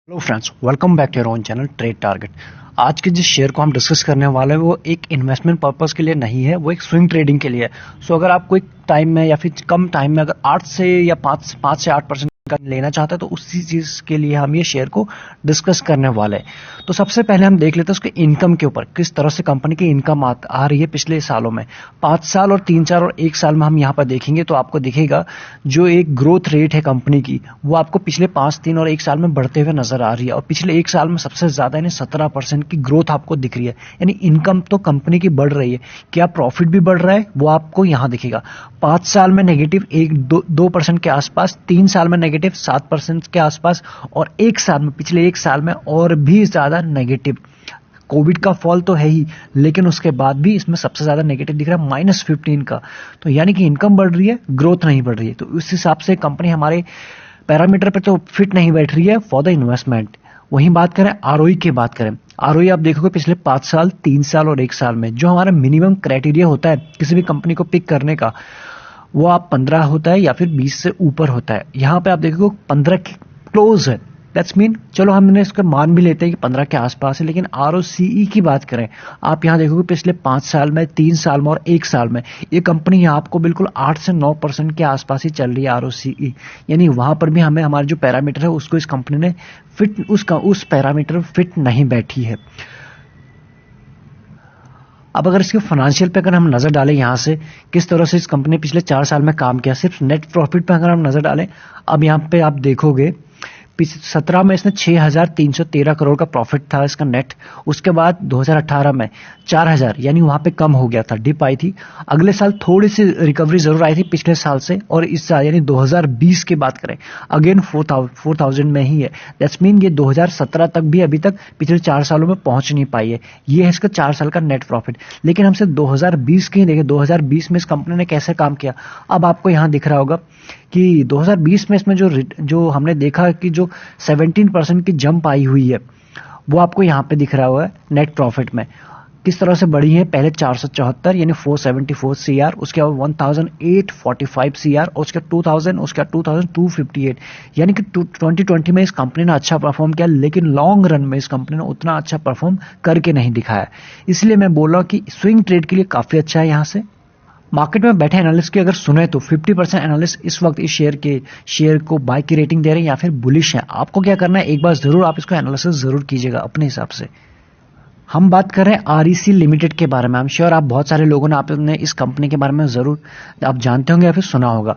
Hello friends, welcome back to your own channel trade target. आज के जिस share को हम डिस्कस करने वाले हैं वो एक इन्वेस्टमेंट पर्पस के लिए नहीं है, वो एक स्विंग ट्रेडिंग के लिए है। सो अगर आप कोई टाइम में या फिर कम टाइम में अगर 8 से या 5 से 8% का लेना चाहते हैं तो उसी चीज के लिए हम ये शेयर को डिस्कस करने वाले हैं। तो सबसे पहले हम देख लेते हैं उसके इनकम के ऊपर, किस तरह से कंपनी की इनकम आ रही है पिछले सालों में। 5 साल और 3 साल और 1 साल में हम यहाँ पर देखेंगे तो आपको दिखेगा जो एक ग्रोथ रेट है कंपनी की वो आपको पिछले 5, 3 और 1 साल में बढ़ते हुए नजर आ रही है। और पिछले 1 साल में सबसे ज्यादा यानी 17% की ग्रोथ आपको दिख रही है। यानी इनकम तो कंपनी की बढ़ रही है, क्या प्रॉफिट भी बढ़ रहा है वो आपको यहाँ दिखेगा। 5 साल में नेगेटिव 2% के आसपास, 3 साल में नेगेटिव 7% के आसपास और 1 साल में, पिछले 1 साल में और भी ज्यादा नेगेटिव। कोविड का फॉल तो है ही, लेकिन उसके बाद भी इसमें सबसे ज्यादा नेगेटिव दिख रहा है -15 का। तो यानी कि इनकम बढ़ रही है, ग्रोथ नहीं बढ़ रही है। तो उस हिसाब से कंपनी हमारे पैरामीटर पे तो फिट नहीं बैठ रही है फॉर द इन्वेस्टमेंट। वहीं बात करें आरओई की, बात करें आरओई, आप देखोगे पिछले 5 साल, 3 साल और 1 साल में जो हमारा मिनिमम क्राइटेरिया होता है किसी भी कंपनी को पिक करने का, वो आप 15 होता है या फिर 20 से ऊपर होता है। यहां पे आप देखोगे 15 के क्लोज है। दैट्स मीन, चलो हमने इसको मान भी लेते हैं कि 15 के आसपास है, लेकिन आरओसीई की बात करें, आप यहां देखोगे पिछले 5 साल में, 3 साल में और 1 साल में ये कंपनी यहां आपको बिल्कुल 8 से 9% के आसपास ही चल रही है आरओसीई। यानी वहां पर भी हमें हमारे जो पैरामीटर है उसको इस कंपनी ने फिट, उस पैरामीटर फिट नहीं बैठी है। अब अगर इसके फाइनेंशियल पे अगर हम नजर डालें, यहां से किस तरह से इस कंपनी ने पिछले 4 साल में काम किया, सिर्फ नेट प्रॉफिट पे अगर हम नजर डालें, अब यहां पे आप देखोगे 17 में इसने 6,313 करोड़ का प्रॉफिट था इसका नेट। उसके बाद 2018 में 4,000, यानी वहां पे कम हो गया था, डिप आई थी। अगले साल थोड़ी सी रिकवरी जरूर आई थी पिछले साल से, और इस साल यानी 2020 की बात करें अगेन 4,000 में ही है। दैट्स मीन ये 2017 तक भी अभी तक पिछले 4 सालों में पहुंच नहीं पाई है। ये है इसका 4 साल का नेट प्रॉफिट। लेकिन हमसे 2020 की देखें, 2020 में इस कंपनी ने कैसे काम किया। अब आपको यहां दिख रहा होगा कि 2020 में इसमें जो हमने देखा कि जो 17% की जंप आई हुई है वो आपको यहां पे दिख रहा हुआ है नेट प्रॉफिट में। किस तरह से बढ़ी है, पहले 474 यानी 474 सीआर, उसके बाद 1845 सीआर, और उसके 2000, उसके 2258, यानी कि 2020 में इस कंपनी ने अच्छा परफॉर्म किया, लेकिन लॉन्ग रन में इस कंपनी ने उतना अच्छा परफॉर्म करके नहीं दिखाया। इसलिए मैं बोल रहा हूं कि स्विंग ट्रेड के लिए काफी अच्छा है। यहां से मार्केट में बैठे एनालिस्ट की अगर सुने तो 50% एनालिस्ट इस वक्त इस शेयर को बाय की रेटिंग दे रहे हैं या फिर बुलिश है। आपको क्या करना है, एक बार जरूर आप इसको एनालिसिस जरूर कीजिएगा अपने हिसाब से। हम बात कर रहे हैं आरईसी लिमिटेड के बारे में। आई एम श्योर आप बहुत सारे लोगों ने आपने इस कंपनी के बारे में जरूर आप जानते होंगे या फिर सुना होगा।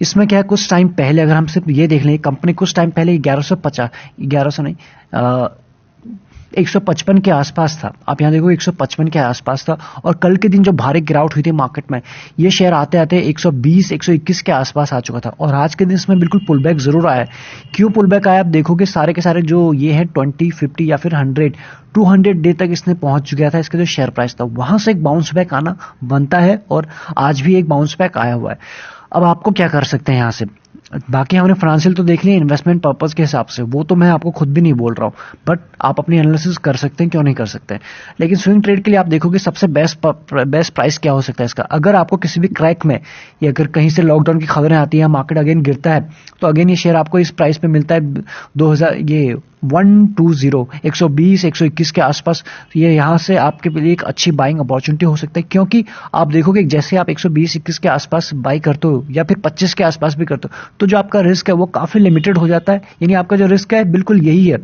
इसमें क्या है, कुछ टाइम पहले अगर हम सिर्फ ये देख लें, कंपनी कुछ टाइम पहले 1150 नहीं 155 के आसपास था। आप यहां देखो 155 के आसपास था, और कल के दिन जो भारी गिरावट हुई थी मार्केट में, ये शेयर आते आते 120, 121 के आसपास आ चुका था, और आज के दिन इसमें बिल्कुल पुल बैक जरूर आया है। क्यों पुल बैक आया, आप देखोगे सारे के सारे जो ये है 20, 50 या फिर 100, 200 डे तक इसने पहुंच गया था। इसका जो शेयर प्राइस था वहां से एक बाउंस बैक आना बनता है, और आज भी एक बाउंस बैक आया हुआ है। अब आपको क्या कर सकते हैं यहां से, बाकी हमने फाइनेंशियल तो देख लिया इन्वेस्टमेंट पर्पस के हिसाब से, वो तो मैं आपको खुद भी नहीं बोल रहा हूं, बट आप अपनी एनालिसिस कर सकते हैं, क्यों नहीं कर सकते हैं। लेकिन स्विंग ट्रेड के लिए आप देखोगे सबसे बेस्ट प्राइस क्या हो सकता है इसका। अगर आपको किसी भी क्रैक में, या अगर कहीं से लॉकडाउन की खबरें आती है, मार्केट अगेन गिरता है, तो अगेन ये शेयर आपको इस प्राइस पे मिलता है 120, 121 के आसपास। तो ये यहां से आपके लिए एक अच्छी बाइंग अपॉर्चुनिटी हो सकता है, क्योंकि आप देखोगे जैसे आप 120, 21 के आसपास बाई करते हो या फिर 25 के आसपास भी करते हो, तो जो आपका रिस्क है वो काफी लिमिटेड हो जाता है। यानी आपका जो रिस्क है बिल्कुल यही है,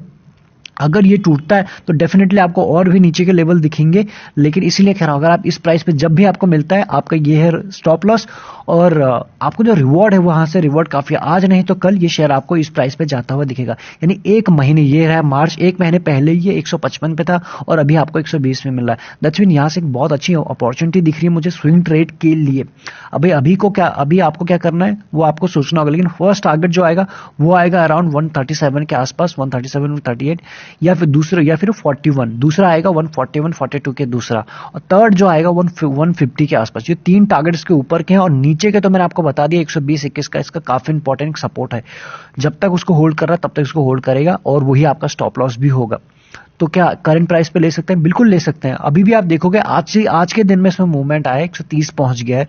अगर ये टूटता है तो डेफिनेटली आपको और भी नीचे के लेवल दिखेंगे। लेकिन इसीलिए कह रहा हूं, अगर आप इस प्राइस पे जब भी आपको मिलता है, आपका ये है स्टॉप लॉस, और आपको जो रिवॉर्ड है वहां से रिवॉर्ड काफी, आज नहीं तो कल ये शेयर आपको इस प्राइस पे जाता हुआ दिखेगा। यानी 1 महीने, ये रहा मार्च, 1 महीने पहले ये 155 पे था और अभी आपको 120 में मिल रहा है। दैट्स मीन यहां से एक बहुत अच्छी अपॉर्चुनिटी दिख रही है मुझे स्विंग ट्रेड के लिए। अभी आपको क्या करना है वो आपको सोचना होगा, लेकिन फर्स्ट टारगेट जो आएगा वो आएगा अराउंड 137 के आसपास, 137, 138, या फिर 41, दूसरा आएगा 141, 42 के दूसरा, और थर्ड जो आएगा 150 के आसपास। ये 3 टारगेट्स के ऊपर के हैं, और नीचे के तो मैंने आपको बता दिया 120, 21 का इसका काफी इंपॉर्टेंट सपोर्ट है। जब तक उसको होल्ड कर रहा है तब तक इसको होल्ड करेगा, और वही आपका स्टॉप लॉस भी होगा। तो क्या करंट प्राइस पे ले सकते हैं, बिल्कुल ले सकते हैं। अभी भी आप देखोगे आज के दिन में इसमें मूवमेंट आया, 130 पहुंच गया है।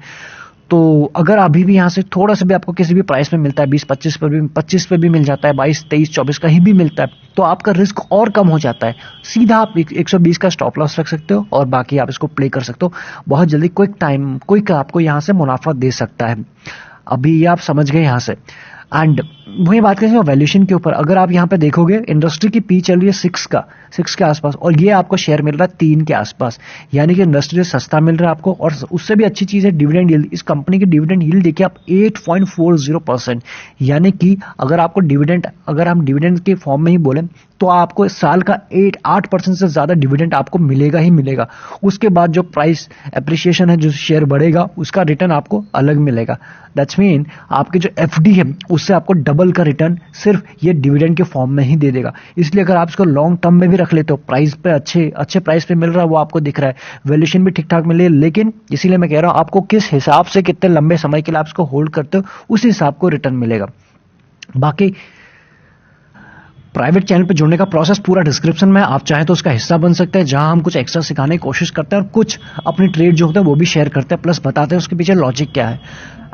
तो अगर अभी भी यहाँ से थोड़ा सा भी आपको किसी भी प्राइस में मिलता है 20-25 पे भी मिल जाता है, 22-23-24 कहीं भी मिलता है, तो आपका रिस्क और कम हो जाता है। सीधा आप 120 का स्टॉप लॉस रख सकते हो और बाकी आप इसको प्ले कर सकते हो। बहुत जल्दी क्विक आपको यहाँ से मुनाफा दे सकता है। अभी आप समझ गए यहाँ से। एंड वही बात करें वैल्यूएशन के ऊपर, अगर आप यहाँ पे देखोगे इंडस्ट्री की पी चल रही है 6 के आसपास और ये आपको शेयर मिल रहा है 3 के आसपास, यानी कि इंडस्ट्री से सस्ता मिल रहा है आपको। और उससे भी अच्छी चीज है डिविडेंड यील्ड। इस कंपनी की डिविडेंड यील्ड देखिए आप 8.40%, यानी कि अगर हम डिविडेंड के फॉर्म में ही बोले तो आपको इस साल का 8% से ज्यादा डिविडेंड आपको मिलेगा ही मिलेगा। उसके बाद जो प्राइस एप्रिसिएशन है, जो शेयर बढ़ेगा, उसका रिटर्न आपको अलग मिलेगा। दैट्स मीन आपके जो एफडी है उससे आपको डबल का रिटर्न सिर्फ ये डिविडेंड के फॉर्म में ही दे देगा। इसलिए अगर आप इसको लॉन्ग टर्म में भी रख लेते हो, प्राइस पे अच्छे प्राइस पे मिल रहा है, वो आपको दिख रहा है, वैल्यूएशन भी ठीक ठाक मिल रही है, लेकिन इसीलिए मैं कह रहा हूं आपको किस हिसाब से कितने लंबे समय के लिए आप इसको होल्ड करते हो उस हिसाब को रिटर्न मिलेगा। बाकी प्राइवेट चैनल पे जुड़ने का प्रोसेस पूरा डिस्क्रिप्शन में, आप चाहें तो उसका हिस्सा बन सकते हैं, जहां हम कुछ एक्स्ट्रा सिखाने की कोशिश करते हैं और कुछ अपनी ट्रेड जो होता है वो भी शेयर करते हैं, प्लस बताते हैं उसके पीछे लॉजिक क्या है।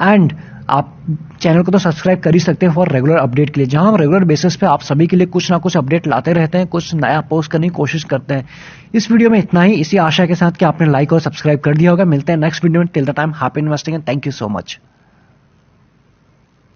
एंड आप चैनल को तो सब्सक्राइब कर ही सकते हैं फॉर रेगुलर अपडेट के लिए, जहां हम रेगुलर बेसिस पे आप सभी के लिए कुछ ना कुछ अपडेट लाते रहते हैं, कुछ नया पोस्ट करने की कोशिश करते हैं। इस वीडियो में इतना ही, इसी आशा के साथ कि आपने लाइक और सब्सक्राइब कर दिया होगा। मिलते हैं नेक्स्ट वीडियो में। Till the time happy investing and thank you so much.